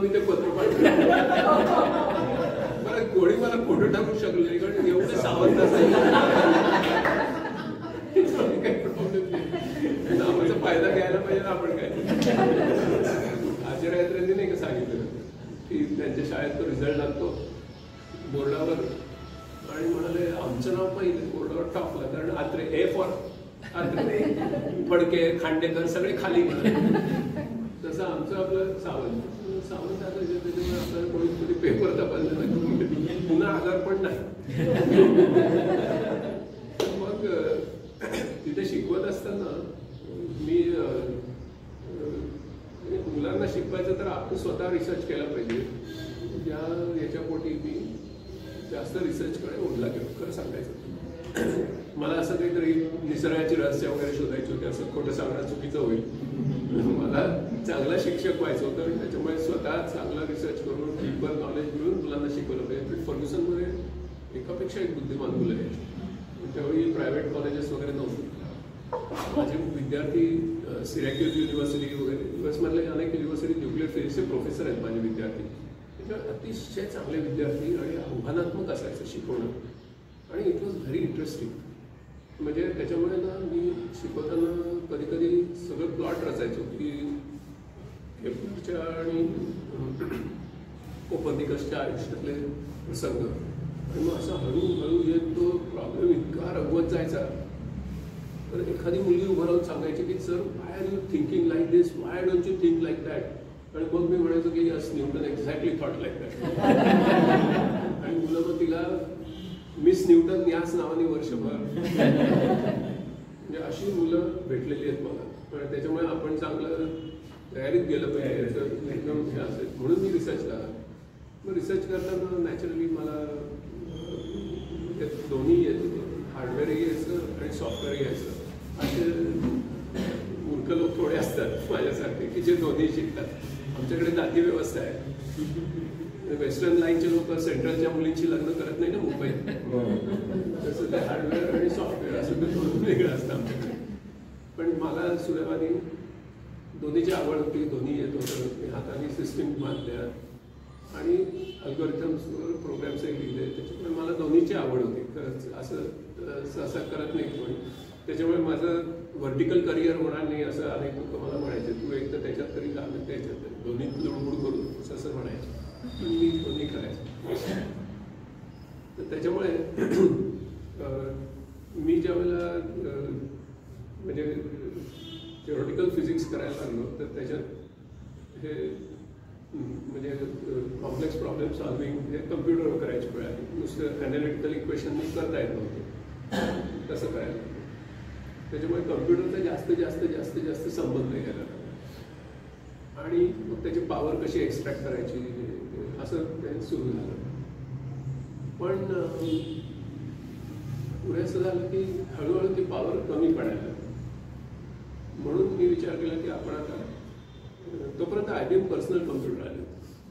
मी ते पत्र पाठवलं. मला कोणी मला फोटो टाकू शकलो नाही कारण एवढं सावध असायचं. काही प्रॉब्लेम नाही, नावाचा फायदा घ्यायला पाहिजे ना आपण. काय आचार्यांनी नाही का सांगितलं की त्यांच्या शाळेत तो रिझल्ट लागतो बोर्डावर आणि म्हणाले आमचं नाव पहिले बोर्डावर टाकलं कारण आत्रे ए फॉर आत्रे, फडके, खांडेकर सगळे खाली म्हणाले. तसं आमचं आपलं सावंत असायचं त्याच्यामुळे आपल्याला कोणी कधी पेपर तपासला नाही, पुन्हा आजार पण नाही. मग तिथे शिकवत असताना मी मुलांना शिकवायचं तर आपण स्वतः रिसर्च केला पाहिजे. त्या याच्यापोटी मी जास्त रिसर्चकडे ओढला गेलो खरं सांगायचं. मला असं काहीतरी निसर्गाची रहस्य वगैरे शोधायची होती, असं खोटं सांगणं चुकीचं होईल. मला चांगला शिक्षक व्हायचं होतं आणि त्याच्यामुळे स्वतः चांगला रिसर्च करून डीपर नॉलेज मिळून मुलांना शिकवलं पाहिजे. फर्ग्युसनमध्ये एकापेक्षा एक बुद्धिमान मुलं यायची. त्यावेळी प्रायव्हेट कॉलेजेस वगैरे नव्हते. माझे विद्यार्थी सिरॅक्यूज युनिव्हर्सिटी वगैरे युएसमधले अनेक युनिव्हर्सिटी न्यूक्लिअर फिजिक्सचे प्रोफेसर आहेत माझे विद्यार्थी. त्याच्यामुळे अतिशय चांगले विद्यार्थी आणि आव्हानात्मक असायचं शिकवणं आणि इट वॉज व्हेरी इंटरेस्टिंग. म्हणजे त्याच्यामुळे ना मी शिकवताना कधी कधी सगळं प्लॉट रचायचो की केपलरच्या आणि कोपर्निकसच्या आयुष्यातले प्रसंग आणि मग असा हळूहळू येत तो प्रॉब्लेम इतका रंगवत जायचा. तर एखादी मुलगी उभं राहून सांगायची की sir why are you thinking like this, why don't you think like that. आणि मग मी म्हणायचो की yes Newton exactly thought like that. आणि मुलं मग तिला मिस न्यूटन याच नावाने वर्षभर म्हणजे अशी मुलं भेटलेली आहेत मला. पण त्याच्यामुळे आपण चांगलं तयारीत गेलं पाहिजे याचं एकदम हे असेल म्हणून मी रिसर्च करा. मग रिसर्च करताना नॅचरली मला दोन्ही येत होते, हार्डवेअरही यायचं आणि सॉफ्टवेअरही यायचं. असे मूर्ख लोक थोडे असतात माझ्यासारखे की जे दोन्ही शिकतात. आमच्याकडे जाती व्यवस्था आहे. वेस्टर्न लाईनचे लोक सेंट्रलच्या मुलींची लग्न करत नाही ना मुंबईत, तसं ते हार्डवेअर आणि सॉफ्टवेअर असं ते दोन वेगळं असतं आमच्याकडे. पण मला सुदैवाने दोन्हीची आवड होती, दोन्ही येत होतं. मी हाताने सिस्टीम बांधल्या आणि अल्गोरिथम्सवर प्रोग्राम्सही लिहिले. त्याच्यामुळे मला दोन्हीची आवड होती. खरंच असं करत नाही कोणी. त्याच्यामुळे माझं व्हर्टिकल करिअर होणार नाही असं अनेक लोक मला म्हणायचे. तू एक तर त्याच्यात तरी जा, त्याच्यात तरी दोन्ही लुडबुड करू असं म्हणायचे. पण मी दोन्ही करायचं. तर त्याच्यामुळे मी ज्यावेळेला म्हणजे थिओरिटिकल फिजिक्स करायला लागलो तर त्याच्यात हे म्हणजे कॉम्प्लेक्स प्रॉब्लेम सॉल्विंग हे कम्प्युटरवर करायची वेळ आली. नुसतं ॲनालिटिकल इक्वेशन मी करता येत नव्हतं तसं करायला. त्याच्यामुळे कम्प्युटरचा जास्त जास्त जास्त जास्त संबंध घ्यायला लागला आणि मग त्याची पॉवर कशी एक्स्ट्रॅक्ट करायची असं ते सुरू झालं. पण पुढे असं झालं की हळूहळू ती पॉवर कमी पडायला. म्हणून मी विचार केला की आपण आता तोपर्यंत IBM पर्सनल कम्प्युटर आले.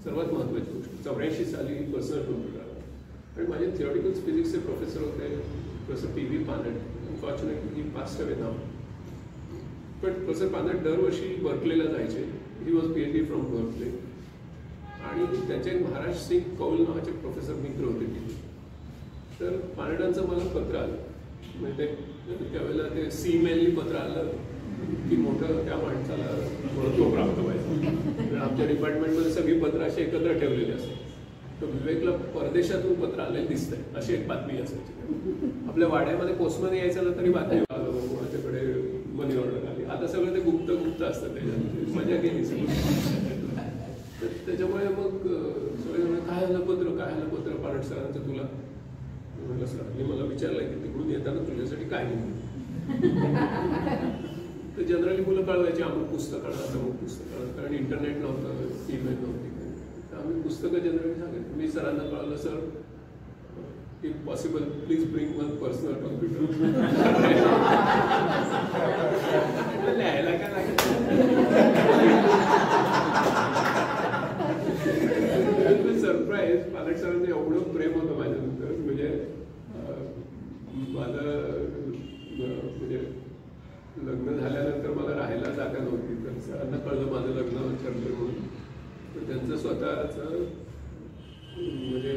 सर्वात महत्त्वाची गोष्ट 84 साली पर्सनल कम्प्युटर आला. आणि माझे थिओरिटिकल फिजिक्सचे प्रोफेसर होते प्रोफेसर PV पानट. अनफॉर्च्युनेटली ही पास्ट अवे नाव. पण प्रोफेसर पानट दरवर्षी बर्कलेला जायचे. He was PhD from Berkeley. आणि त्यांचे महाराज सिंग कौल नावाचे प्रोफेसर मित्र होते तिथे. तर पानटांचं मला पत्र आलं. म्हणजे त्यावेळेला ते C-मेलनी पत्र आलं की मोठं त्या माणसाला महत्त्व प्राप्त व्हायचं. आमच्या डिपार्टमेंटमध्ये सगळी पत्र अशी एकत्र ठेवलेली असतात. तर विवेकला परदेशातून पत्र आलेलं दिसतंय अशी एक बातमी असायची. आपल्या वाड्यामध्ये पोस्टमन यायचं ना तरी बातमी आलं माझ्याकडे मनी ऑर्डर आली. आता सगळं ते गुप्त असतं त्याच्यात. मजा केली सगळं. तर त्याच्यामुळे मग सगळे काय आलं पत्र पानट सरांचं तुला. म्हटलं सरांनी मला विचारलं की तिकडून येताना तुझ्यासाठी काय घेऊन. तर जनरली मुलं कळवायची अमुक पुस्तक आणा अमुक पुस्तक आणा. कारण इंटरनेट नव्हतं, ईमेल नव्हती. तर आम्ही पुस्तकं जनरली सांगायचं. मी सरांना कळवलं sir if possible please bring one personal computer. लिहायला काय लागेल. सरप्राईज पालक सरांचं एवढं प्रेम होतं माझ्यानंतर. म्हणजे माझं म्हणजे लग्न झाल्यानंतर मला राहायला जागा नव्हती. तर सरांना कळलं माझं लग्न ठरलं म्हणून. तर त्यांचं आमचं स्वतःचं म्हणजे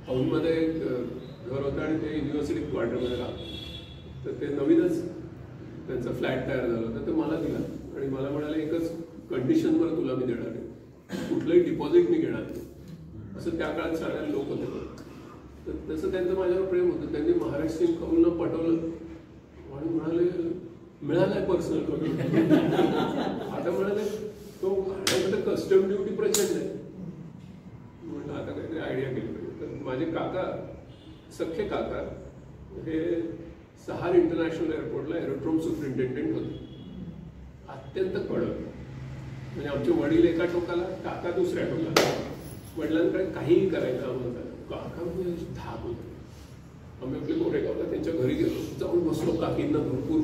औंधमध्ये एक घर होतं आणि ते युनिव्हर्सिटी क्वार्टरमध्ये राहतं. तर ते नवीनच त्यांचा फ्लॅट तयार झाला होता, ते मला दिला आणि मला म्हणाले एकच कंडिशनवर तुला मी देणार आहे, कुठलंही डिपॉझिट मी घेणार नाही. असं त्या काळात सारे लोक होते. तर तसं त्यांचं माझ्यावर प्रेम होतं. त्यांनी महाराष्ट्रीयन कौलला पटवलं आणि म्हणाले मिळालाय पर्सनल कम्प्युटर. आता म्हणाले तो भारतामध्ये कस्टम ड्युटी प्रचंड आहे. म्हणलं आता काहीतरी आयडिया केली पाहिजे. तर माझे काका, सख्खे काका हे सहार इंटरनॅशनल एअरपोर्टला एरोड्रोम सुपरिंटेंडेंट होते. अत्यंत कडक, म्हणजे आमचे वडील एका टोकाला, काका दुसऱ्या टोकाला. वडिलांकडे काहीही करायचं आम्हाला, काका म्हणजे धाक होते. आम्ही आपले कोरेगावला त्यांच्या घरी गेलो, जाऊन बसलो. काकींना भरपूर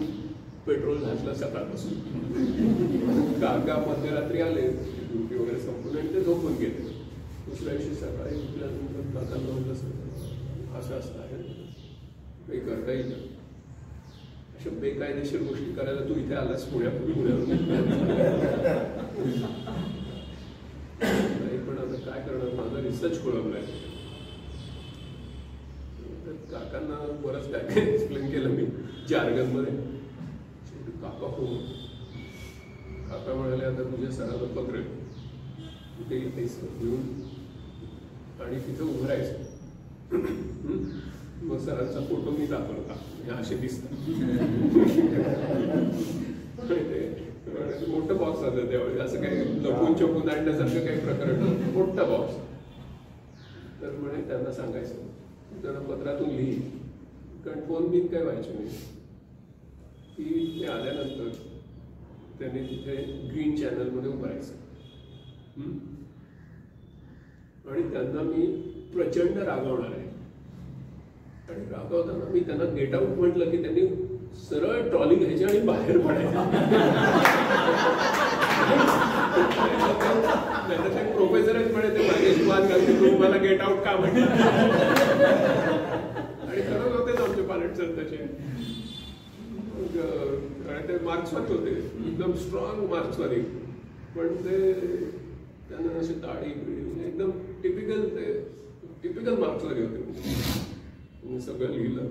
पेट्रोल घातलं सकाळपासून. काका मध्यरात्री आले, ड्युटी वगैरे संपवून आणि ते झोपून गेले. दुसऱ्या दिवशी सकाळी उठल्यानंतर काकांना म्हटलं असं असं आहे, काही करता येईल. अशा बेकायदेशीर गोष्टी करायला तू इथे आलास पुण्यावरून. पण आता काय करणार, माझा रिसर्च खोळंबलाय. तर काकांना बरंच काय काय एक्सप्लेन केलं मी जार्गनमध्ये. काका हो, काका म्हणाले आता तुझ्या सरांना पत्र तिथे घेऊन आणि तिथं उभं राहायचं. मग सरांचा फोटो मी दाखवला, म्हणजे असे दिसतात. मोठं बॉक्स होतं त्यावेळी, असं काही लपून चपून आणण्यासारखं काही प्रकरण, मोठा बॉक्स. तर म्हणे त्यांना सांगायचं जरा पत्रातून लिही, कारण फोन बिन काय व्हायचे नाही. की ते आल्यानंतर त्यांनी तिथे ग्रीन चॅनलमध्ये उभं राहायचं आणि त्यांना मी प्रचंड रागवणार आहे. आणि रागवताना मी त्यांना गेट आउट म्हटलं की त्यांनी सरळ ट्रॉली घ्यायची आणि बाहेर पडायचं. ते प्रोफेसरच म्हणायचे माझ्याशी वाद घालते, तू मला गेट आउट का म्हटलं. आणि खरंच होतेच आमचे पायलट सर तसे. आणि ते मार्क्सवाले होते, एकदम स्ट्रॉंग मार्क्सवाले. पण ते त्यांना अशी दाढी एकदम टिपिकल मार्क्सवाले होते. सगळं लिहिलं,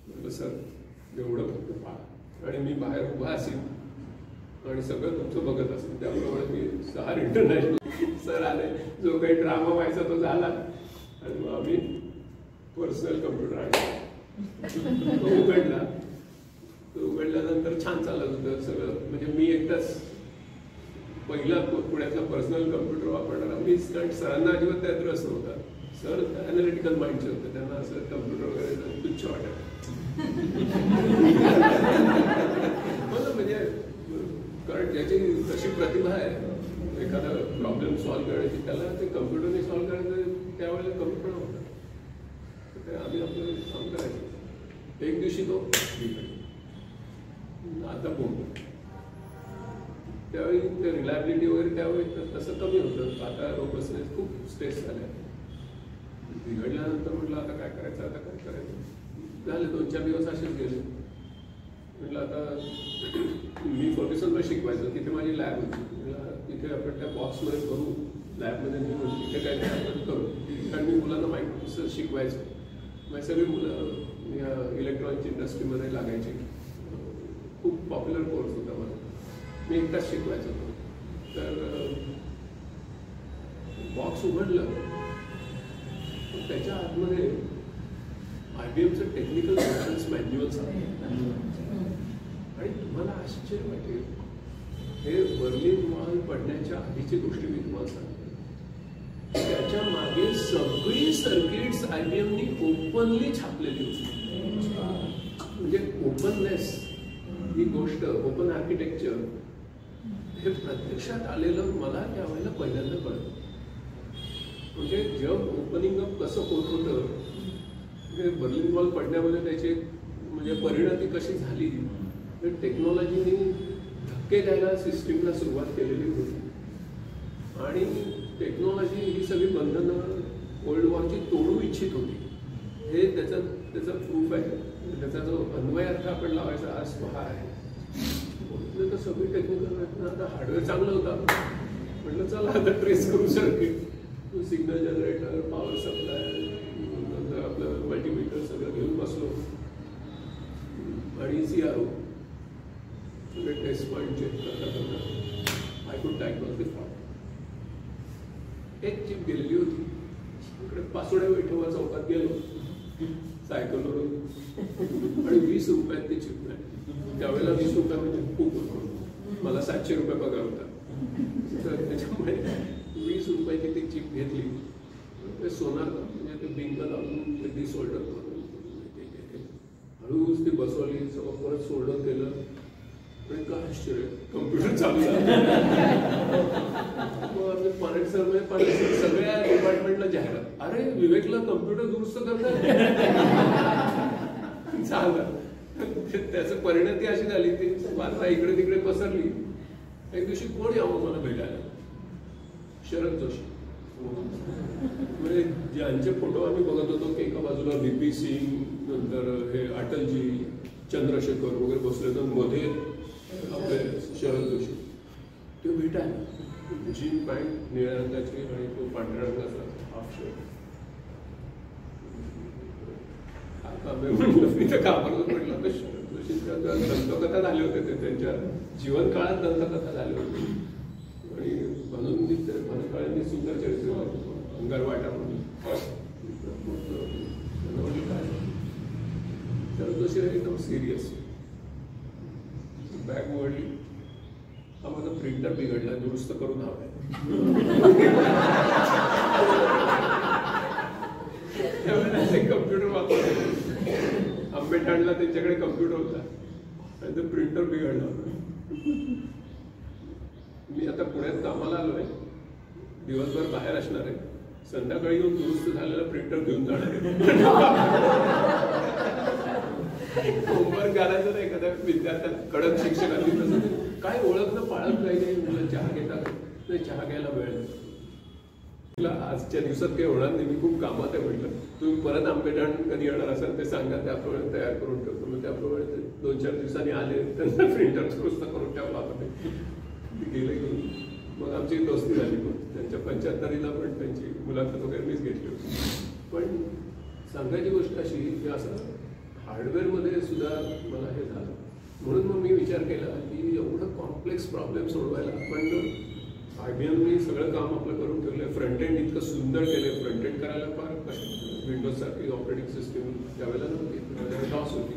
म्हटलं सर एवढं फक्त पाहा आणि मी बाहेर उभा असेल आणि सगळं तुमचं बघत असेल. त्याप्रमाणे मी सहार इंटरनॅशनल सर आले, जो काही ड्रामा व्हायचा तो झाला आणि मग आम्ही पर्सनल कम्प्युटर आणला. तो उघडला. तो उघडल्यानंतर छान चालत होतं सगळं. म्हणजे मी एकटाच पहिला पुण्यातला पर्सनल कम्प्युटर वापरणारा मीच, कारण सरांना अजिबात त्यात रस नव्हता. सर अॅनालिटिकल माइंडचे होते, त्यांना असं कम्प्युटर वगैरे तुच्छ वाटत. म्हणजे कारण ज्याची तशी प्रतिभा आहे एखादा प्रॉब्लेम सॉल्व्ह करायची, त्याला ते कम्प्युटरने सॉल्व्ह करायचं त्यावेळेला कमी पण होतं. ते आम्ही आपलं काम करायचं. एक दिवशी तो आता बोलतो, त्यावेळी ते रिलायबिलिटी वगैरे त्यावेळी तसं कमी होतं. आता रोबस्टनेस खूप स्ट्रेस झाल्या. बिघडल्यानंतर म्हटलं आता काय करायचं, आता काय करायचं. झाले 2-4 दिवस असेच गेले. म्हटलं आता मी फर्ग्युसनला शिकवायचं, तिथे माझी लॅब होती. तिथे आपण त्या बॉक्समध्ये करू, लॅबमध्ये नेऊन तिथे काय आपण करू. कारण मी मुलांना मायक्रोप्रोसेसर शिकवायचं. मग सगळी मुलं या इलेक्ट्रॉनिक्स इंडस्ट्रीमध्ये लागायची. खूप पॉप्युलर कोर्स होता माझा, मी एकटाच शिकवायचं होतो. तर बॉक्स उघडलं, त्याच्या आतमध्ये IBMचं टेक्निकल रेफरन्स मॅन्युअल्स आहे. आणि तुम्हाला आश्चर्य वाटेल, हे बर्लिन वॉल पडण्याच्या आधीची गोष्टी मी तुम्हाला सांगते. त्याच्या मागे सगळी सर्किट्स IBMनी ओपनली छापलेली होती. म्हणजे ओपननेस ही गोष्ट, ओपन आर्किटेक्चर हे प्रत्यक्षात आलेलं मला त्यावेळेला पहिल्यांदा कळलं. म्हणजे जग ओपनिंग अप कसं होत होतं, म्हणजे बर्लिन वॉल पडण्यामध्ये त्याची म्हणजे परिणती कशी झाली. तर टेक्नॉलॉजीने धक्के द्यायला सिस्टीमला सुरुवात केलेली होती. आणि टेक्नॉलॉजी ही सगळी बंधनं वर्ल्ड वॉरची तोडू इच्छित होती. हे त्याचा प्रूफ आहे. त्याचा जो अन्वयार्थ आपण लावायचा आज पहा आहे. तर सगळी टेक्निकल आता हार्डवेअर चांगलं होतं, म्हटलं चला आता ट्रेस करू circuit, signal generator, power supply, नंतर आपलं मल्टीमीटर सगळं घेऊन बसलो आणि CRO सगळे टेस्ट पॉईंट चेक करता करता I could diagnose the fault. एक चिप गेलेली होती. इकडे पासोड्या विठोबा चौकात गेलो सायकलवरून आणि 20 रुपयात ती चिप नाही. त्यावेळेला 20 रुपये म्हणजे खूप होतं. मला 700 रुपये पगार होता. तर त्याच्यामुळे 20 रुपयाची ती चिप घेतली. ते सोनार म्हणजे ते बिंक लावून ते डिसोल्डर करून हळूच ती बसवली, सगळं परत सोल्डर केलं आणि काय आश्चर्य, कम्प्युटर चालू झाला. पारेख सर म्हणजे सगळ्या डिपार्टमेंटला जाहिरात, अरे विवेकला कम्प्युटर दुरुस्त करतात झालं. त्याचं परिणती अशी झाली, ती वार्ता इकडे तिकडे पसरली. एक दिवशी कोण यावं मला भेटायला, शरद जोशी. म्हणजे ज्यांचे फोटो आम्ही बघत होतो की एका बाजूला VP सिंग, नंतर हे अटलजी, चंद्रशेखर वगैरे बसले, तर मध्ये आपले शरद जोशी. ते भेटायला जीन पॅन्ट निळ्या रंगाची आणि तो पांढऱ्या रंगाचा हाफ शर्ट. मी तर घाबरलो, म्हटलं तर शरद जोशींच्या दंतकथा झाले होते, ते त्यांच्या जीवन काळात दंतकथा झाले होते. आणि म्हणून काळांनी सुंदर चरित्र गरवाटा म्हणून काय शरद जोशी एकदम सिरियस. बॅग उघडली, हा माझा प्रिंटर बिघडला, दुरुस्त करून हवाय. त्यावेळेला ते कम्प्युटर वापरले. आंबेठाणला त्यांच्याकडे कम्प्युटर होता आणि तो प्रिंटर बिघडला होता. मी आता पुण्यात कामाला आलोय, दिवसभर बाहेर असणार आहे, संध्याकाळी येऊन दुरुस्त झालेला प्रिंटर घेऊन जाणार आहे. होमवर्क घालायचं नाही एखाद्या विद्यार्थ्याला, कडक शिक्षकांनी तसं काय ओळखणं पाळत नाही. मुलं चहा घेतात, नाही चहा घ्यायला वेळ नाही. आजच्या दिवसात काही होणार नाही, मी खूप कामात आहे. म्हटलं तुम्ही परत आंबेठाण कधी येणार असाल ते सांगा, त्याप्रमाणे तयार करून ठेवतो. मग त्याप्रमाणे 2-4 दिवसांनी आले, त्यांना प्रिंटर दुरुस्त करून ठेवला आपण गेले घेऊन. मग आमची दोस्ती झाली. पण त्यांच्या 75वीला पण त्यांची मुलाखत वगैरे मीच घेतली होती. पण सांगायची गोष्ट अशी की असं हार्डवेअरमध्ये सुद्धा मला हे झालं. म्हणून मग मी विचार केला की एवढं कॉम्प्लेक्स प्रॉब्लेम सोडवायला आपण IBMने सगळं काम आपलं करून ठेवलं. फ्रंट एंड इतकं सुंदर केलं, फ्रंट एंड करायला फार कष्ट. विंडोजसारखी ऑपरेटिंग सिस्टीम त्यावेळेला नव्हती, डॉस होती.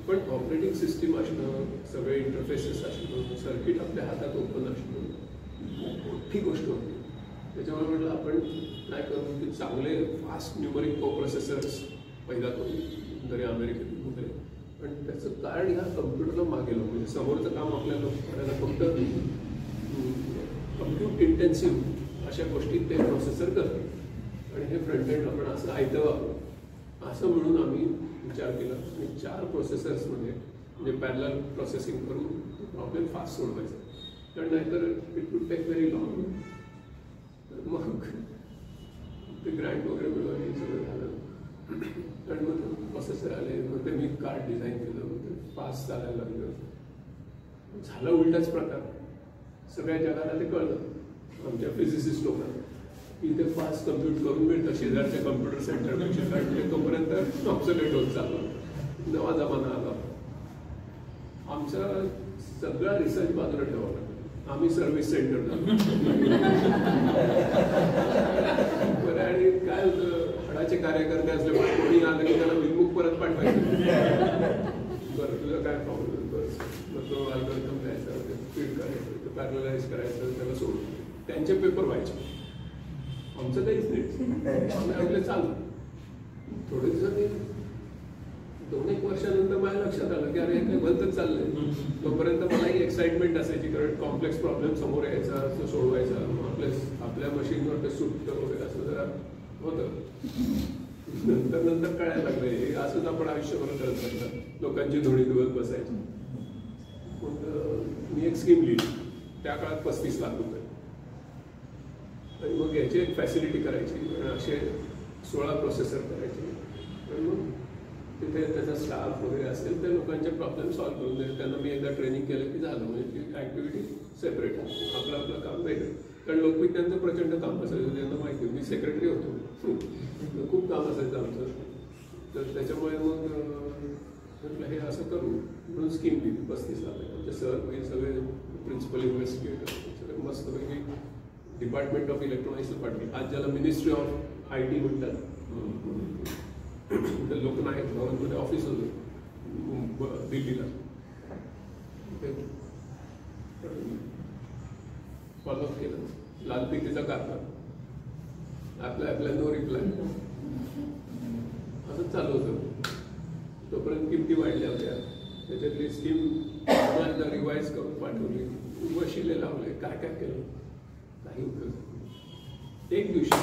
पण ऑपरेटिंग सिस्टीम असणं, सगळे इंटरफेसेस असणं, सर्किट आपल्या हातात ओपन असणं मोठी गोष्ट होती. त्याच्यामुळे म्हटलं आपण काय करू की चांगले फास्ट न्यूमरिक कोप्रोसेसर्स पैदा करू, जरी अमेरिकेत वगैरे. पण त्याचं कारण ह्या कम्प्युटरला मागे लावून, म्हणजे समोरचं काम आपल्याला करायला फक्त कम्प्यूट इंटेन्सिव्ह अशा गोष्टी ते प्रोसेसर करते आणि हे फ्रंट एंड आपण असं आयतं वापरू. असं म्हणून आम्ही विचार केला आणि 4 प्रोसेसर्समध्ये म्हणजे पॅरलल प्रोसेसिंग करून प्रॉब्लेम फास्ट सोडवायचा. कारण नाहीतर it would take very long. मग ते ग्रँट वगैरे मिळवलं, सगळं झालं. आणि मग प्रोसेसर आले, मग ते मी कार्ड डिझाईन केलं, मग ते फास्ट चालायला लागलं. झाला उलटाच प्रकार. सगळ्या जगाला ते कळलं, आमच्या फिजिसिस्ट लोकांना, की ते फास्ट कम्प्यूट करून मिळतं शेजारच्या कम्प्युटर सेंटरपेक्षा. कारण ते तोपर्यंत ऑब्सोलेट होत चाललं, नवा जमाना आला. आमचा सगळा रिसर्च बाजूला ठेवावा लागला. आम्ही सर्व्हिस सेंटर बरं. आणि काय होतं, हडाचे कार्यकर्ते असल्यामुळे कोणी आलं की त्याला विनमुख परत पाठवायचं. बरं तुझा काय प्रॉब्लेम, बस मग तो अल्गोरिथम द्यायचा, फीड करायचं, ते पॅरललाइज करायचं, त्याला सोडून त्यांचे पेपर व्हायचे. आमचं काहीच नाही, आम्ही आपलं चालू. थोडे दिवसांनी 2-1 वर्षानंतर माझ्या लक्षात आलं की अरे हे काही भलतच चाललंय. तोपर्यंत मलाही एक्साइटमेंट असायची, कारण कॉम्प्लेक्स प्रॉब्लेम समोर यायचा, तो सोडवायचा. आपल्या मशीनवर ते सुटतं वगैरे असं जरा होतं. नंतर कळायला लागलं हे असंच आपण आयुष्यभर करत राहिलं, लोकांची धोणी धुवत बसायची. मग मी एक स्कीम लिहिली, त्या काळात 35 लाख रुपये. आणि मग याची एक फॅसिलिटी करायची, असे 16 प्रोसेसर करायचे. आणि मग तिथे त्याचा स्टाफ वगैरे असेल त्या लोकांचे प्रॉब्लेम सॉल्व्ह करून द्यायचे. त्यांना मी एकदा ट्रेनिंग केलं की झालं, म्हणजे ती ॲक्टिव्हिटी सेपरेट, आपलं काम वेगळं. कारण लोकविज्ञानचं प्रचंड काम असायचं, त्यांना माहिती. मी सेक्रेटरी होतो, खूप काम असायचं आमचं. तर त्याच्यामुळे मग म्हटलं हे असं करू म्हणून स्कीम दिली 35 लाख. आमचे सर हे सगळे प्रिन्सिपल इन्व्हेस्टिगेटर सगळे मस्तपैकी डिपार्टमेंट ऑफ इलेक्ट्रॉनिक्सला पाठवले. आज ज्याला मिनिस्ट्री ऑफ IT म्हणतात, तर लोकनायक भवनमध्ये ऑफिस होतं दिल्लीला. फॉलोअप केलं, लालपितीचा कारभार, आपल्या नो रिप्लाय, असं चालू होतं. तोपर्यंत किमती वाढल्या होत्या. त्याच्यातली स्कीम रिवाईज करून पाठवली, वशिले लावले, काय काय केलं, काही उपयोग. एक दिवशी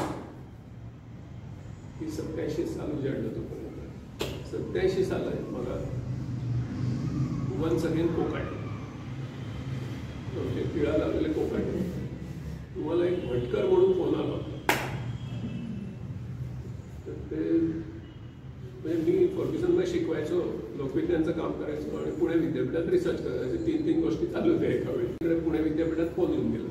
ही 87 साल उजाडलं. तोपर्यंत 87 साल आहे मला वन्स अगेन कोकाटे, पिळा लागलेले कोकाटे. तुम्हाला एक भटकर म्हणून फोन आला. तर ते म्हणजे मी फर्ग्युसनला शिकवायचो, लोकविज्ञानचं काम करायचो आणि पुणे विद्यापीठात रिसर्च करायचे. 3 गोष्टी चालू होत्या एका वेळी. इकडे पुणे विद्यापीठात फोन येऊन गेला.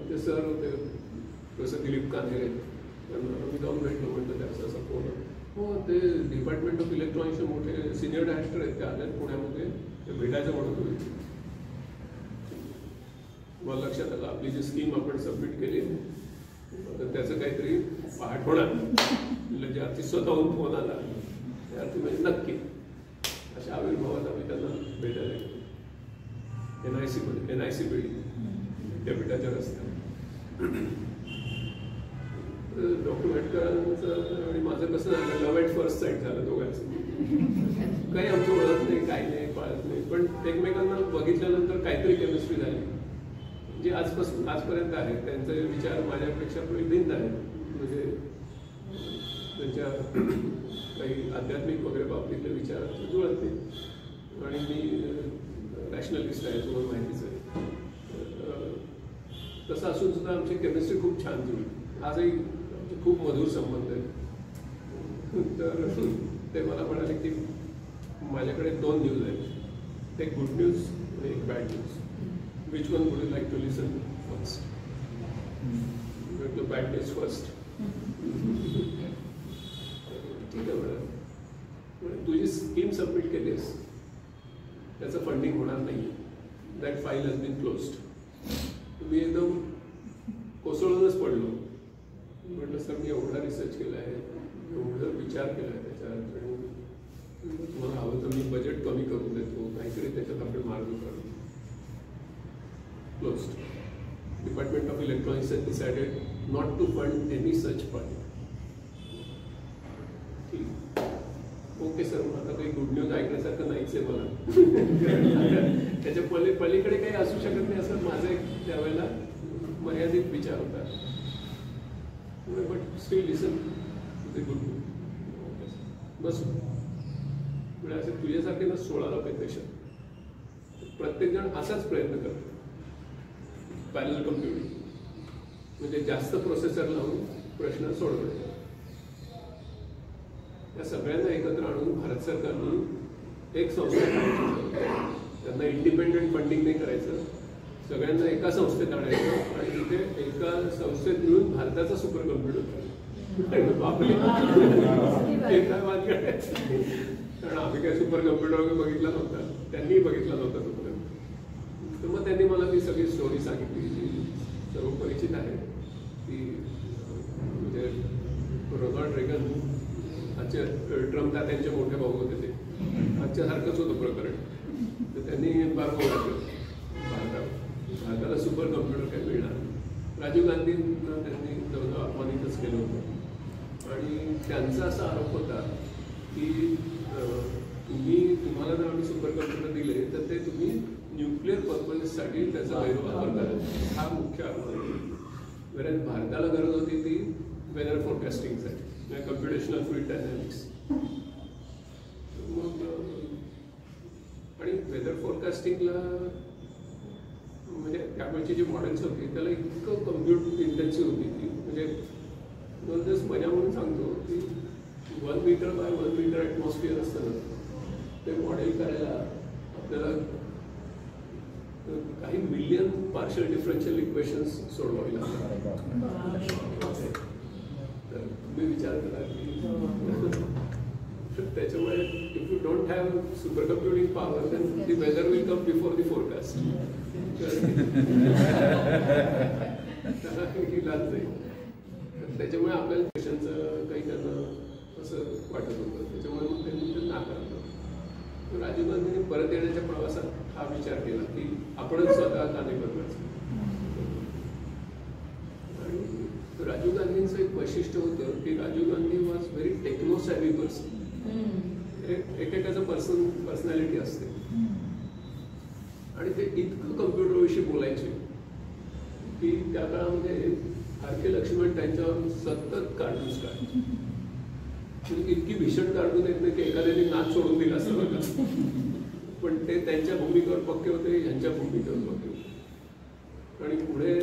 ते सर होते प्रोफेसर दिलीप कानेरे, त्यांना मी जाऊन भेटलो. म्हटलं त्याचा असा फोन. हो, ते डिपार्टमेंट ऑफ इलेक्ट्रॉनिक्सचे मोठे सिनियर डायरेक्टर आहेत, ते आले पुण्यामध्ये, ते भेटायचं म्हणत होते. मला लक्षात आलं आपली जी स्कीम आपण सबमिट केली तर त्याचं काहीतरी पाठ होणार. म्हणजे जे अति स्वतःहून फोन आला त्या अर्थी म्हणजे नक्की अशा आविर्भावात आम्ही त्यांना भेटायला गेलो. NIC बिल्डिंग विद्यापीठाच्या रस्त्यावर. डॉक्टर भटकरांचं आणि माझं कसं झालं, लव्ह ॲट फर्स्ट साईट झालं दोघांचं. काही आमचं ओळख नाही, काही नाही, पाळत नाही, पण एकमेकांना बघितल्यानंतर काहीतरी केमिस्ट्री झाली जी आजपर्यंत आहे. त्यांचे विचार माझ्यापेक्षा थोडी भिन्न आहेत. म्हणजे त्यांच्या काही आध्यात्मिक वगैरे बाबतीतले विचार जुळत नाही आणि मी रॅशनलिस्ट आहे, तुम्हाला माहितीच आहे. तसं असून सुद्धा आमची केमिस्ट्री खूप छान जुळली. आजही आमचे खूप मधुर संबंध आहेत. तर ते मला म्हणाले की माझ्याकडे 2 न्यूज आहेत, एक गुड न्यूज आणि एक bad news. Which one would you like to listen first? The bad news first. ठीक आहे मॅडम, तुझी स्कीम सबमिट केलीस, त्याचं फंडिंग होणार नाही. That file has been closed. मी एकदम कोसळूनच पडलो. म्हटलं सर मी एवढा रिसर्च केला आहे, एवढा विचार केला आहे त्याच्यात, आणि तुम्हाला हवं तर मी बजेट कमी करून देतो, काहीतरी त्याच्यात आपण मार्ग काढू. Closed. Department of Electronics has decided not to fund any such fund. ठीक. ओके सर, आता काही गुड न्यूज ऐकण्यासारखं नाहीच आहे मला. त्याच्या पलीकडे काही असू शकत नाही असं माझा एक त्यावेळेला मर्यादित विचार होता. But still listen to the good news. बस म्हणजे असे तुझ्यासारखे ना 16 लोक आहेत देशात. प्रत्येकजण असाच प्रयत्न करतो. पॅरलल कम्प्युटिंग म्हणजे जास्त प्रोसेसर लावून प्रश्न सोडवले. त्या सगळ्यांना एकत्र आणून भारत सरकारने एक संस्था त्यांना इंडिपेंडेंट फंडिंग नाही करायचं, सगळ्यांना एका संस्थेत आणायचं आणि तिथे एका संस्थेत मिळून भारताचा सुपर कम्प्युटर करायचं. कारण आम्ही काय सुपर कम्प्युटर वगैरे बघितला नव्हता, त्यांनीही बघितला नव्हता तोपर्यंत. तर मग त्यांनी मला ती सगळी स्टोरी सांगितली जी सर्व परिचित आहे. ती म्हणजे रोनाल्ड रेगन आजच्या ट्रम्प त्यांचे मोठे भाऊ होते, ते आजच्यासारखंच होतं प्रकरण. तर त्यांनी बारबो टाकलं भारताला सुपर कम्प्युटर काय मिळणार. राजीव गांधींना त्यांनी जवळजवळ अपमानितच केलं होतं. आणि त्यांचा असा आरोप होता की तुम्हाला जर आम्ही सुपर कम्प्युटर दिले तर ते तुम्ही न्यूक्लिअर पर्पजेससाठी त्याचा गैरवापर करा, हा मुख्य आरोप आहे. कारण भारताला गरज होती ती वेदर फोरकास्टिंगसाठी, कम्प्युटेशनल फ्लुइड डायनॅमिक्स. मग आणि वेदर फोरकास्टिंगला म्हणजे त्यावेळची जी मॉडेल्स होती त्याला इतकं कम्प्यूट इंटेन्सिव्ह होती ती. म्हणजे जस्ट मजा म्हणून सांगतो की 1 मीटर बाय 1 मीटर ॲटमॉस्फिअर असतं ना, ते मॉडेल करायला आपल्याला काही मिलियन पार्शियल डिफरन्शियल इक्वेशन्स सोडवावी लागतात. तर तुम्ही विचार करा की त्याच्यामुळे if you don't have super computing power then the weather will come before the forecast. त्याच्यामुळे आपल्याला पेशंटचं काही त्यांना असं वाटत होतं, त्याच्यामुळे मग त्यांनी ते नाकारलं. तर राजीव गांधींनी परत येण्याच्या प्रवासात हा विचार केला की आपणच स्वतः गाणे बनवायचं. आणि राजीव गांधींचं एक वैशिष्ट्य होतं की Rajiv Gandhi was very techno savvy person. एकेकाचं पर्सनॅलिटी असते आणि ते इतकं कम्प्युटरविषयी बोलायचे की त्या काळामध्ये आर.के. लक्ष्मण त्यांच्यावर सतत कार्टून्स काढायचे. इतकी भीषण कार्टून येत नाही की एखाद्याने नाच सोडून दिला असं बघा, पण ते त्यांच्या भूमिकेवर पक्के होते, ह्यांच्या भूमिकेवर पक्के होते. आणि पुढे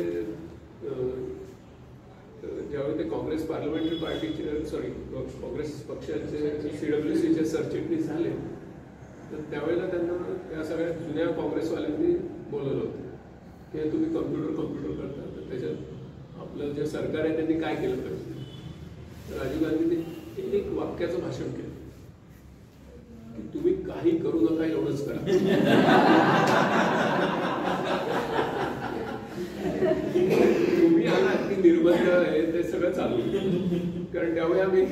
ज्यावेळी ते काँग्रेस पार्लमेंटरी पार्टीचे काँग्रेस पक्षाचे CWCचे सरचिटणीस झाले, तर त्यावेळेला त्यांना त्या सगळ्या जुन्या काँग्रेसवाल्यांनी बोलवलं होतं की तुम्ही कम्प्युटर करता, तर त्याच्यात आपलं जे सरकार आहे त्यांनी काय केलं पाहिजे. तर राजीव गांधींनी एक वाक्याचं भाषण केलं की तुम्ही काही करू नका, एवढंच करा. तुम्ही आलात की निर्बंध आहे ते सगळं चालू. कारण त्यामुळे आम्ही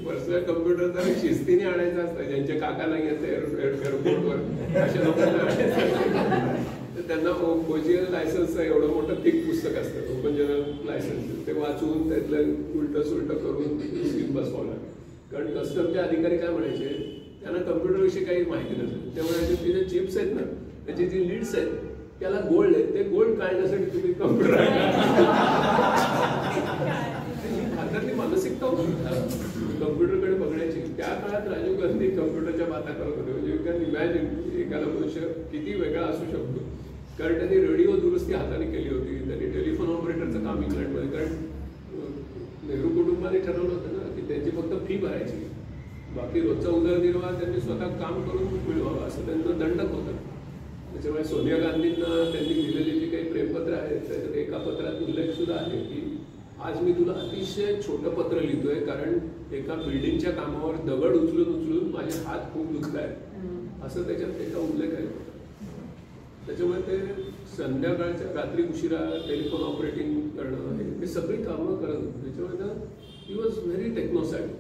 पर्सनल कम्प्युटर तर शिस्तीने आणायचं असतं, ज्यांचे काका नाही येत एअरपोर्टवर अशा लोकांना आणायचं. तर त्यांना OGL लायसन्स एवढं मोठं थिक पुस्तक असतं, ओपन जनरल लायसन्स, ते वाचून त्यातलं उलटं सुलटं करून स्कीम बसवावं लागतं. कारण कस्टमचे अधिकारी काय म्हणायचे, त्यांना कम्प्युटरविषयी काही माहिती नसेल, त्यामुळे तिथे चिप्स आहेत ना, त्याची जी लीड्स आहेत त्याला गोल्ड आहेत, ते गोल्ड काढण्यासाठी तुम्ही कम्प्युटर हातातली मानसिकता होती कम्प्युटरकडे बघण्याची. त्या काळात राजीव गांधी कम्प्युटरच्या बाता करत होते. म्हणजे यू कॅन इमॅजिन एखादा मनुष्य किती वेगळा असू शकतो. कारण त्यांनी रेडिओ दुरुस्ती हाताने केली होती, त्यांनी टेलिफोन ऑपरेटरचं काम इंग्लंडमध्ये, कारण नेहरू कुटुंबाने ठरवलं होतं ना की त्यांची फक्त फी भरायची, बाकी रोजचा उदरनिर्वाह त्यांनी स्वतः काम करून मिळवावं असं त्यांना दंडक होतं. त्याच्यामुळे सोनिया गांधींना त्यांनी लिहिलेली जी काही प्रेमपत्र आहेत त्याच्यात एका पत्रात उल्लेख सुद्धा आहे की आज मी तुला अतिशय छोटं पत्र लिहितोय, कारण एका बिल्डिंगच्या कामावर दगड उचलून माझे हात खूप दुखत आहेत, असं त्याच्यात एका उल्लेख आहे. त्याच्यामुळे ते संध्याकाळच्या रात्री उशिरा टेलिफोन ऑपरेटिंग करणं हे सगळी कामं करत होते. त्याच्यामुळे ही वॉज व्हेरी टेक्नोसॅव्ही.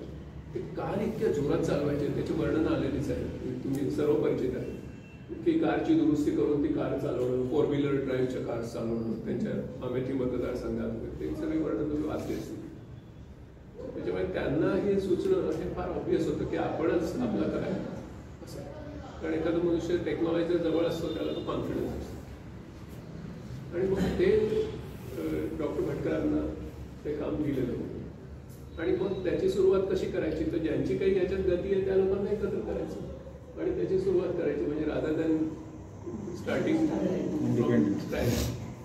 ते कार इतक्या जोरात चालवायचे, त्याची वर्णन आलेलीच आहे, तुम्ही सर्व परिचित आहे की कारची दुरुस्ती करून ती कार चालवणं, 4 व्हीलर ड्राईव्हच्या कार चालवणं, त्यांच्या अमेठी मतदारसंघात ते सगळे वर्णन तुम्ही वाचले असतील. त्याच्यामुळे त्यांना हे सुचणं हे फार ऑब्वियस होतं की आपणच आपलं करायचं असं. कारण एखादा मनुष्य टेक्नॉलॉजीच्या जवळ असतो त्याला तो कॉन्फिडन्स असतो. आणि मग ते डॉक्टर भटकरांना ते काम दिलेलं होतं. आणि मग त्याची सुरुवात कशी करायची, तर ज्यांची काही याच्यात गती आहे त्या लोकांना एकत्र करायचं आणि त्याची सुरुवात करायची. म्हणजे रादर दॅन स्टार्टिंग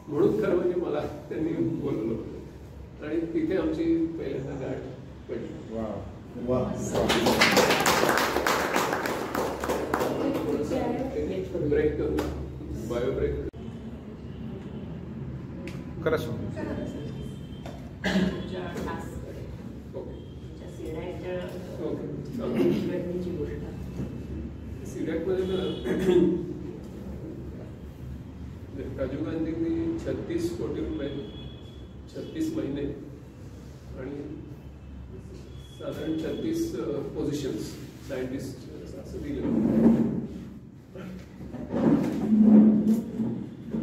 म्हणून खरं म्हणजे मला त्यांनी बोलवलं होतं आणि तिथे आमची पहिल्यांदा गाठ पडली. ब्रेक करू, बायो ब्रेक करा. सिडॅकमध्ये राजीव गांधींनी 36 कोटी रुपये 36 महिने आणि साधारण 36 पोझिशन्स सायंटिस्ट असं दिलं.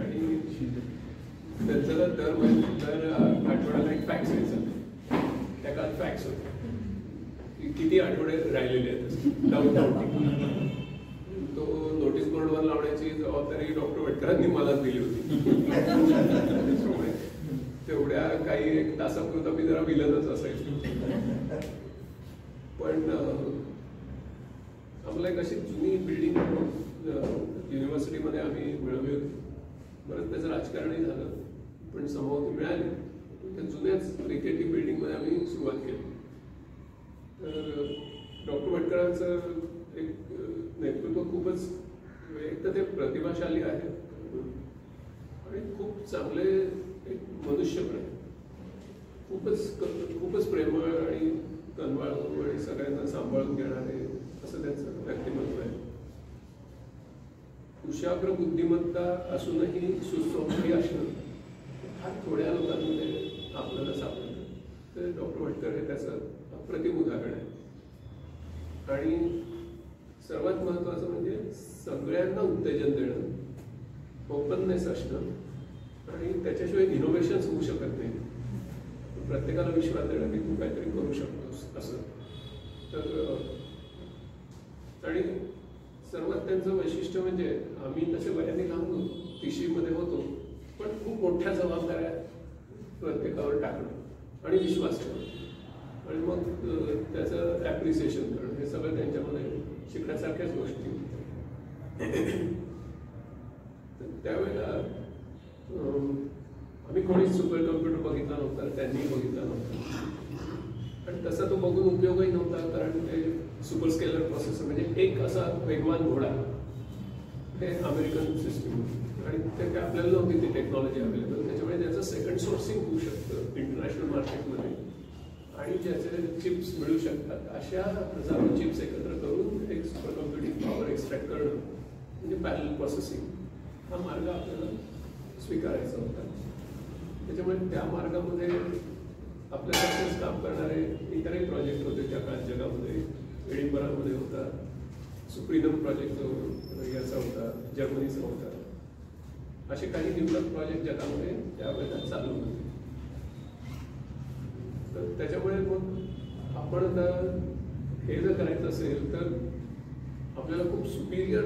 आणि त्यांचा दर आठवड्याला एक फॅक्स यायचा. त्या काळात फॅक्स होते किती आठवडे राहिलेले आहेत डाऊन. तो नोटीस बोर्डवर लावण्याची जबाबदारी डॉक्टर भटकरांनी मलाच दिली होती. तेवढ्या काही एक तासापुरता मी जरा विलनच असायचो. पण आम्हाला एक अशी जुनी बिल्डिंग युनिव्हर्सिटीमध्ये आम्ही मिळवली होती. बरंच त्याचं राजकारणही झालं, पण समोर मिळाली. त्या जुन्याच क्रिकेटी बिल्डिंगमध्ये आम्ही सुरुवात केली. तर डॉक्टर भटकरांचं एक नेतृत्व खूपच, एक तर ते प्रतिभाशाली आहे चांगले एक मनुष्यप्रेम, खूपच प्रेमळ आणि कनवाळू आणि सगळ्यांना सांभाळून घेणारे असं त्यांचं व्यक्तिमत्व आहे. कुशाग्र बुद्धिमत्ता असूनही सुसंस्कारी असणं फार थोड्या लोकांमध्ये आपल्याला सापडतं. तर डॉक्टर भटकर हे त्याचं अप्रतिम उदाहरण आहे. आणि सर्वात महत्त्वाचं म्हणजे सगळ्यांना उत्तेजन देणं, ओपननेस असणं आणि त्याच्याशिवाय इनोव्हेशन्स होऊ शकत नाही. प्रत्येकाला विश्वास देणं की तू काहीतरी करू शकतोस असं. तर आणि सर्वात त्यांचं वैशिष्ट्य म्हणजे आम्ही तसे वयाने लहान होतो, 30मध्ये होतो, पण खूप मोठ्या जबाबदाऱ्या प्रत्येकावर टाकणं आणि विश्वास ठेवणं आणि मग त्याचं ॲप्रिसिएशन करणं हे सगळं त्यांच्यामध्ये शिकण्यासारख्याच गोष्टी. त्यावेळेला आम्ही कोणीच सुपर कम्प्युटर बघितला नव्हता, त्यांनी बघितला नव्हता आणि तसा तो बघून उपयोगही नव्हता. कारण ते सुपर स्केलर प्रोसेसर म्हणजे एक असा वेगवान घोडा हे अमेरिकन सिस्टीम आणि ते आपल्याला नव्हती ती टेक्नॉलॉजी अवेलेबल. त्याच्यामुळे त्याचं सेकंड सोर्सिंग होऊ शकतं इंटरनॅशनल मार्केटमध्ये आणि ज्याचे चिप्स मिळू शकतात अशा हजारो चिप्स एकत्र करून एक सुपर कम्प्युटिंग पॉवर एक्सट्रॅक्ट करणं म्हणजे पॅरलल प्रोसेसिंग हा मार्ग आपल्याला स्वीकारायचा होता. त्याच्यामुळे त्या मार्गामध्ये आपल्यासारखेच काम करणारे इतरही प्रोजेक्ट होते त्या काळात जगामध्ये. एडिनबरामध्ये होता, सुप्रीनम प्रोजेक्ट जो याचा होता, जर्मनीचा होता. असे काही निवडक प्रोजेक्ट जगामध्ये त्यावेळेला चालू होते. तर त्याच्यामुळे मग आपण आता हे जर करायचं असेल तर आपल्याला खूप सुपिरियर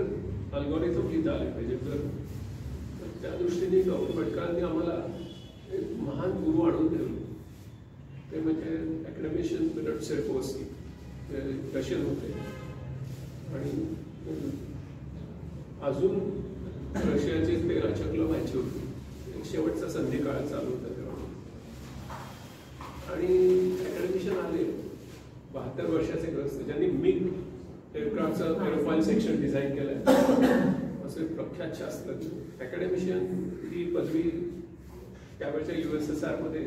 अल्गोरिथम लिहिता आले पाहिजे. तर त्या दृष्टीने डॉक्टर भटकरांनी आम्हाला एक महान गुरु आणून ठेवले. ते म्हणजे अकॅडमिशियन मिरट सेरकोव्स्की, ते रशियन होते आणि अजून रशियाची 13 चक्र व्हायची होती. एक शेवटचा संधिकाळ चालू होता तेव्हा आणि अकॅडमिशियन आले 72 वर्षाचे ग्रस्त ज्यांनी मिग एअरक्राफ्टचं एरोफॉइल सेक्शन डिझाईन केलं असे प्रख्यात शास्त्रज्ञ. अकॅडमिशियन ही पदवी त्यावेळेच्या USSR मध्ये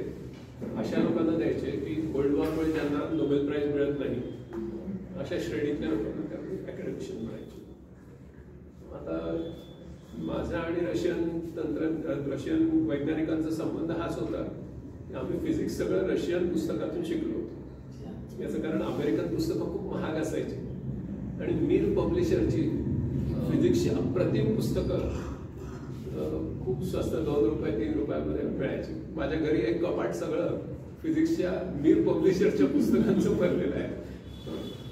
अशा लोकांना द्यायचे की वर्ल्ड वॉरमुळे ज्यांना नोबेल प्राइज मिळत नाही अशा श्रेणीतल्या लोकांना त्यावेळी अकॅडमिशियन मिळायचे. आता माझा आणि रशियन वैज्ञानिकांचा संबंध हाच होता की आम्ही फिजिक्स सगळं रशियन पुस्तकातून शिकलो होतो. याचं कारण अमेरिकन पुस्तकं खूप महाग असायची आणि मीर पब्लिशरची फिजिक्सची अप्रतिम पुस्तकं खूप स्वस्त 2 रुपये 3 रुपयामध्ये मिळायची. माझ्या घरी एक कपाट सगळं फिजिक्सच्या मीर पब्लिशरच्या पुस्तकांचं भरलेलं आहे.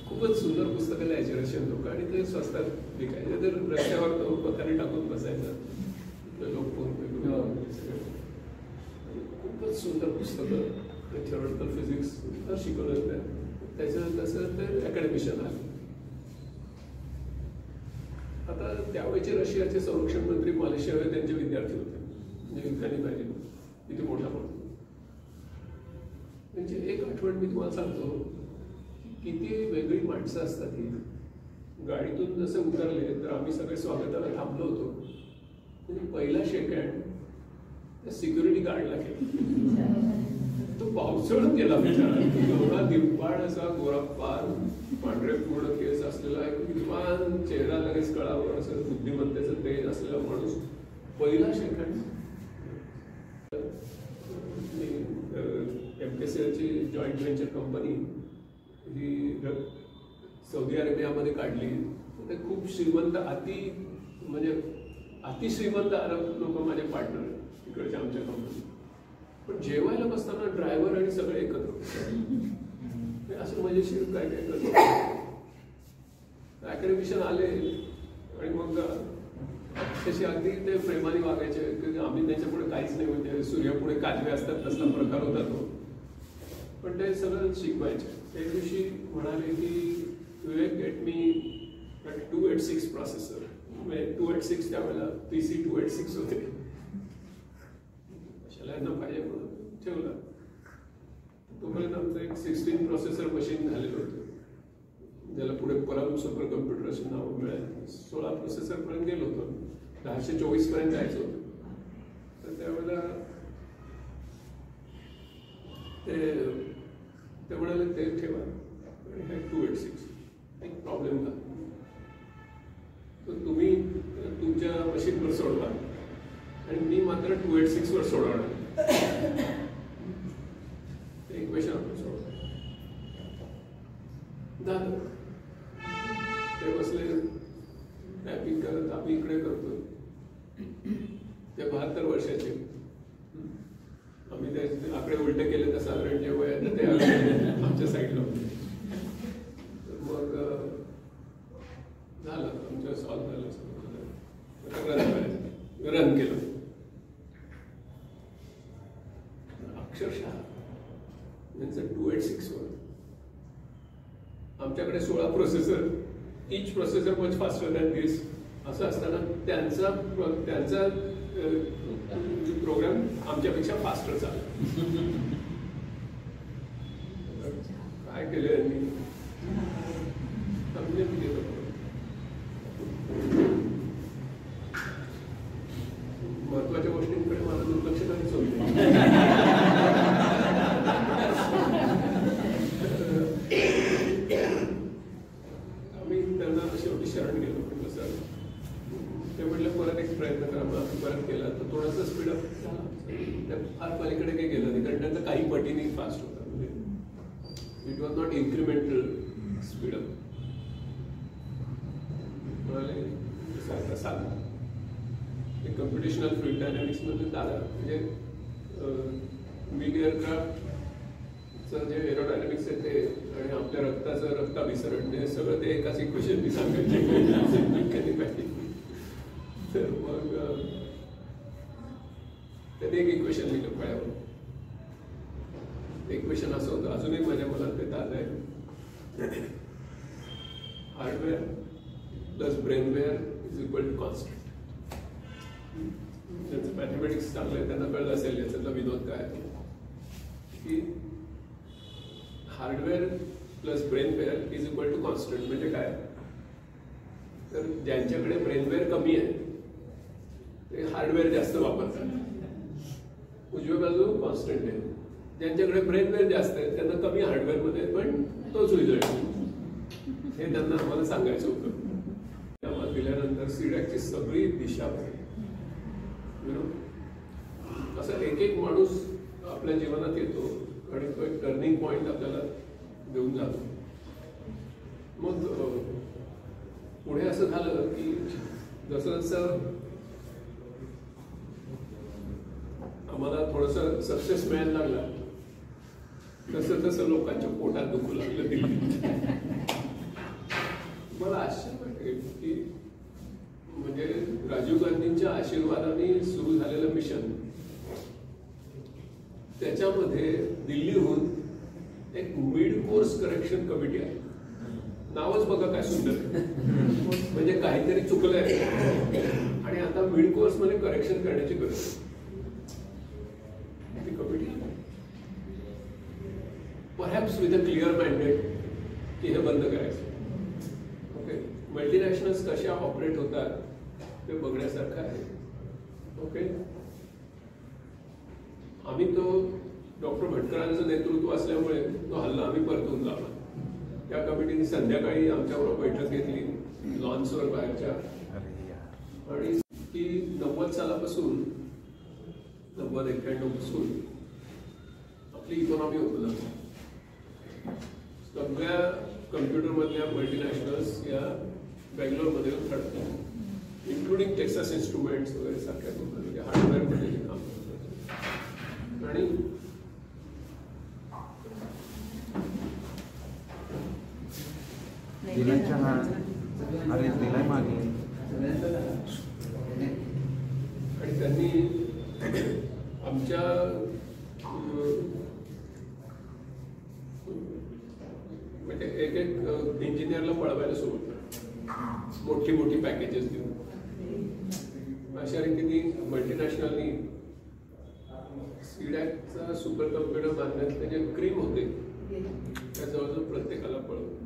खूपच सुंदर पुस्तकं लिहायची रशियन लोक आणि ते स्वस्तात विकायचे. तर रस्त्यावर तो पथारी टाकून बसायचं लोक खूपच सुंदर पुस्तकं थेरॉटिकल फिजिक्स शिकवलं होतं. त्याचं तसं ते अकॅडमिशियन आले. आता त्यावेळेचे रशियाचे संरक्षण मंत्री मालेशियावर त्यांचे विद्यार्थी होते. म्हणजे युद्धाने पाहिजे किती मोठा म्हणून म्हणजे एक आठवण मी तुम्हाला सांगतो. किती वेगळी माणसं असतात ही. गाडीतून जसे उतरले तर आम्ही सगळे स्वागताला थांबलो होतो. म्हणजे पहिला शेक हँड त्या सिक्युरिटी गार्डला केला. तो पावसाळ्यात गेला बिचारा. एवढा दिवपाड असा गोरापार पांढरे पूर्ण केस असलेला एक विद्वान चेहरा लगेच कळावर असं बुद्धिमत्तेचं तेज असलेला माणूस पहिला शेक हँड. MKCLची जॉईंट व्हेंचर कंपनी ही सौदी अरेबियामध्ये काढली. ते खूप श्रीमंत अति श्रीमंत अरब लोक माझे पार्टनर तिकडच्या आमच्या कंपनी. पण जेवायला बसताना ड्रायव्हर आणि सगळे एकत्र असं मजेशीर काय काय करतो. अकॅडमिशियन आले आणि मग तशी अगदी ते प्रेमाने वागायचे की आम्ही त्याच्यापुढे काहीच नाही. म्हणजे सूर्यापुढे काजवे असतात तसला प्रकार होता तो. पण ते सगळं शिकवायचे. एक दिवशी म्हणाले की विवेक गेट मी 286 प्रोसेसर. म्हणजे 286 त्यावेळेला PC 286 होते. कशाला यांना पाहिजे म्हणून ठेवला. तोपर्यंत आमचं एक 16 प्रोसेसर मशीन झालेलं होतं ज्याला पुढे परम सुपर कम्प्युटर असे नाव मिळाले. 16 प्रोसेसर पर्यंत गेलो होतो. 1024 पर्यंत जायचं होतं. तर त्यावेळेला ते म्हणाले ते ठेवा आणि हे 286 एक प्रॉब्लेम का तर तुम्ही तुमच्या मशीनवर सोडवा आणि मी मात्र 286 वर सोडवणार इक्वेशन आपण सोडवणार झालं ते बसले टायपिंग करत आम्ही इकडे करतो ते 72 वर्षाचे आम्ही ते आकडे उलटे केले तर साधारण जे वय आहे ते आमच्या साईडला होते मग झालं आमचं सॉल्व्ह झालं रन केलं अक्षरशः त्यांचं 286 वर आमच्याकडे 16 प्रोसेसर इच प्रोसेसर मच फास्टर दॅन दिस असं असताना त्यांचा प्रोग्राम आमच्यापेक्षा फास्टर चालला काय केलं यांनी समजून गेलं महत्वाच्या गोष्टींकडे मला दुर्लक्ष करायचं होतं आम्ही त्यांना शेवटी शरण गेलो म्हटलं सर ते म्हटलं परत एक प्रयत्न करा मग परत केला तर थोडासा स्पीडअप झाला फार पलीकडे काही गेलं नाही कारण त्यांचं काही पटीने फास्ट होता म्हणजे it was not incremental speedup म्हणाले आता साधा ते कम्प्युटेशनल फ्लुइड डायनॅमिक्समध्ये दादा म्हणजे बिग एअरक्राफ्टचं जे एरोडायनॅमिक्स आहे ते आणि आपल्या रक्ताभिसरण हे सगळं ते एकाच इक्वेशन मी सांगायचे तर मग त्याने एक इक्वेशन लिहिलं फळ्यावर इक्वेशन असं होतं अजूनही माझ्या मनात ते ताज आहे hardware plus brainware is equal to constant ज्यांचं मॅथमॅटिक्स चांगलं आहे त्यांना कळलं असेल याच्यातला विनोद काय की hardware plus brainware is equal to constant म्हणजे काय तर ज्यांच्याकडे ब्रेनवेअर कमी आहे ते हार्डवेअर जास्त वापरतात उजव्या बाजू कॉन्स्टंट आहे ज्यांच्याकडे ब्रेनवेअर जास्त आहे त्यांना कमी हार्डवेअरमध्ये पण तोच रिझल्ट हे त्यांना आम्हाला सांगायचं होतं त्यामुळे दिल्यानंतर सीडॅकची सगळी दिशा असं एक माणूस आपल्या जीवनात येतो आणि तो एक टर्निंग पॉइंट आपल्याला देऊन जातो मग पुढे असं झालं की जसं जसं आम्हाला थोडंसं सक्सेस मिळायला लागला तसं तसं लोकांच्या पोटात दुखू लागलं मला आश्चर्य वाटेल की म्हणजे राजीव गांधींच्या आशीर्वादाने सुरू झालेलं मिशन त्याच्यामध्ये दिल्लीहून एक मिड कोर्स करेक्शन कमिटी आहे नावच बघा काय सुंदर म्हणजे काहीतरी चुकलंय आणि आता मिड कोर्स मध्ये करेक्शन करण्याची गरज ती committee perhaps with a clear mandate की हे बंद करायचं ओके मल्टीनॅशनल्स कशा ऑपरेट होतात ते बघण्यासारखं आहे ओके आम्ही तो डॉक्टर भटकरांचं नेतृत्व असल्यामुळे तो हल्ला आम्ही परतून लावला त्या कमिटीने संध्याकाळी आमच्याबरोबर बैठक घेतली लॉन्सवर बाहेरच्या आणि ती 90 सालापासून 91 पासून आपली इकॉनॉमी ओपन आहे सगळ्या कम्प्युटरमधल्या मल्टीनॅशनल्स या बेंगलोरमध्ये घडतात इन्क्लुडिंग टेक्सास इन्स्ट्रुमेंट्स वगैरे सारख्या म्हणजे हार्डवेअरमध्ये काम करतात आणि आणि त्यांनी आमच्या म्हणजे एक इंजिनियरला पळवायला सुरू मोठी मोठी पॅकेजेस देऊन अशा रीतीने मल्टीनॅशनलनी सीडॅकचा सुपर कम्प्युटर बांधण्यातले जे क्रीम होते त्या जवळजवळ प्रत्येकाला पळवलं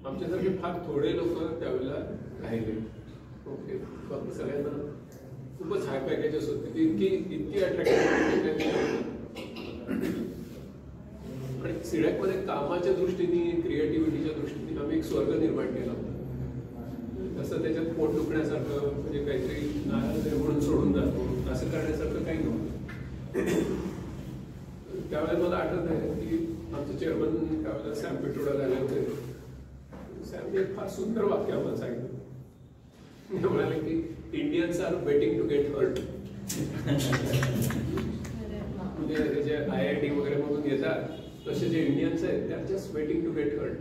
आमच्यासारखे फार थोडे लोक त्यावेळेला राहिले ओके सगळ्यांना खूपच हाय पॅकेजेस होते ती इतकी अट्रॅक्टिव्ह सिडॅकमध्ये कामाच्या दृष्टीने क्रिएटिव्हिटीच्या दृष्टीने आम्ही एक स्वर्ग निर्माण केला होता. तसं त्याच्यात पोट दुखण्यासारखं म्हणजे काहीतरी नाराज म्हणून सोडून जातो असं करण्यासारखं काही नव्हतं. त्यावेळेला मला आठवत आहे की आमचे चेअरमन त्यावेळेला सॅम पिट्रोडा आले होते. सॅमने एक फार सुंदर वाक्य आम्हाला सांगितलं. ते म्हणाले की Indians are waiting to get hurt. म्हणजे जे IIT वगैरे मधून येतात तसे जे इंडियन्स आहेत ते are just waiting to get hurt.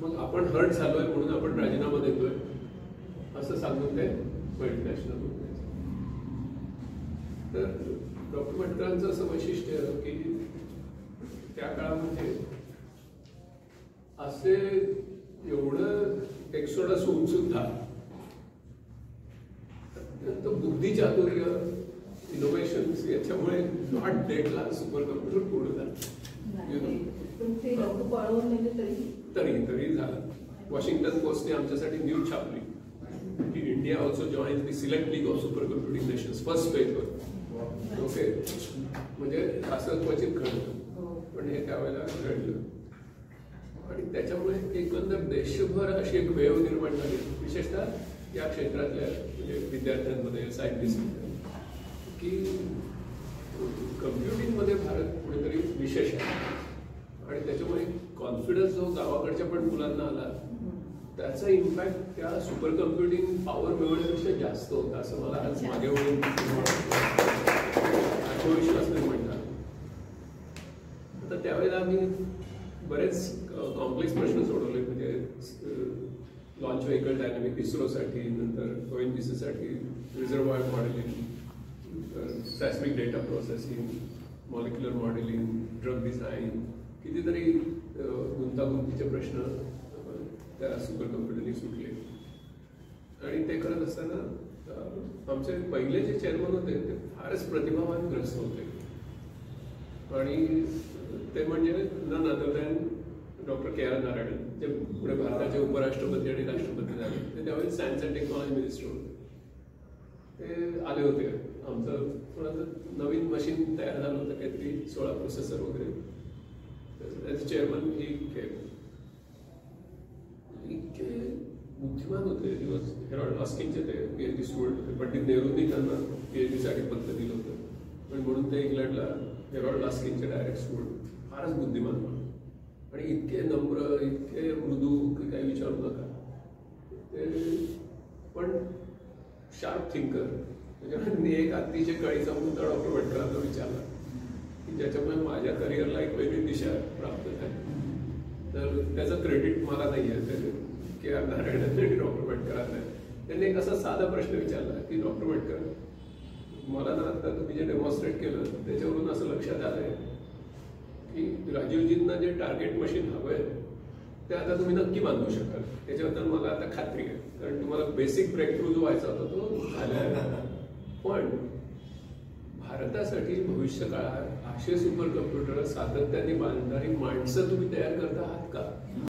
मग आपण हर्ट झालोय म्हणून आपण राजीनामा देतोय असं सांगून ते मल्टीनॅशनल. तर डॉक्टर भटकरांचं असं वैशिष्ट्य की त्या काळामध्ये असे एवढं एक्सोडस होऊन सुद्धा अत्यंत बुद्धिचातुर्य इनोव्हेशन्स याच्यामुळे नॉट डेटला सुपर कम्प्युटर पूर्ण झालं. तरी झालं. वॉशिंग्टन पोस्टने आमच्यासाठी न्यूज छापली की India also join the select league of super computing nations first पेजवर. ओके, म्हणजे असं क्वचित घडलं पण हे त्यावेळेला घडलं. आणि त्याच्यामुळे एकंदर देशभर अशी एक वेव निर्माण झाली, विशेषतः या क्षेत्रातल्या म्हणजे विद्यार्थ्यांमध्ये, सायंटिस्टमध्ये, की कम्प्युटिंगमध्ये भारत कुठेतरी विशेष आहे. आणि त्याच्यामुळे कॉन्फिडन्स जो गावाकडच्या पण मुलांना आला त्याचा इम्पॅक्ट त्या सुपर कम्प्युटिंग पॉवर मिळवण्यापेक्षा जास्त होता असं मला आज मागे वळून आत्मविश्वास निर्माण झाला. तर त्यावेळेला आम्ही बरेच कॉम्प्लेक्स प्रश्न सोडवले. म्हणजे लॉन्च व्हेकल डायनॅमिक इस्रोसाठी, नंतर ONGC साठी reservoir modelling, seismic data processing, molecular modelling, drug design, कितीतरी गुंतागुंतीचे प्रश्न त्या सुपर कम्प्युटरने सुटले. आणि ते करत असताना आमचे पहिले जे चेअरमन होते ते फारच प्रतिभावान ग्रस्त होते. आणि ते म्हणजे none other than doctor KR Narayanan, जे पुढे भारताचे उपराष्ट्रपती आणि राष्ट्रपती झाले. ते त्यावेळी सायन्स अँड टेक्नॉलॉजी मिनिस्टर होते. ते आले होते. आमचं थोडंसं नवीन मशीन तयार झालं होतं, काहीतरी 16 प्रोसेसर वगैरे. ॲज चेअरमन ही केलं. इतके बुद्धिमान होते. हेरॉल्ड लॉस्किनचे ते PhD स्टुडंट होते. पंडित नेहरूंनी त्यांना PhD साठी पत्र दिलं होतं. पण म्हणून ते इंग्लंडला हेरॉल्ड लॉस्किनचे डायरेक्ट स्टुडंट. फारच बुद्धिमान म्हणून आणि इतके नम्र, इतके मृदू की काही विचारू नका. ते पण शार्प थिंकर. त्याच्यामुळे एक अतिशय कळीचा मुद्दा डॉक्टर भटकरांना विचारला की ज्याच्यामुळे माझ्या करिअरला एक वेगळी दिशा प्राप्त झाली. तर त्याचं क्रेडिट मला नाही आहे, KR नारायणन आणि डॉक्टर भटकरांना. त्यांनी एक असा साधा प्रश्न विचारला की डॉक्टर भटकर, मला ना आता तुम्ही जे डेमॉन्स्ट्रेट केलं त्याच्यावरून असं लक्षात आलंय की राजीवजींना जे टार्गेट मशीन हवंय ते आता तुम्ही नक्की बांधू शकाल. त्याच्याबद्दल मला आता खात्री आहे, कारण तुम्हाला बेसिक ब्रेक थ्रू जो व्हायचा होता तो झाला आहे. पण भारतासाठी भविष्य काळात असे सुपर कम्प्युटर सातत्याने बांधणारी माणसं तुम्ही तयार करता आहात का?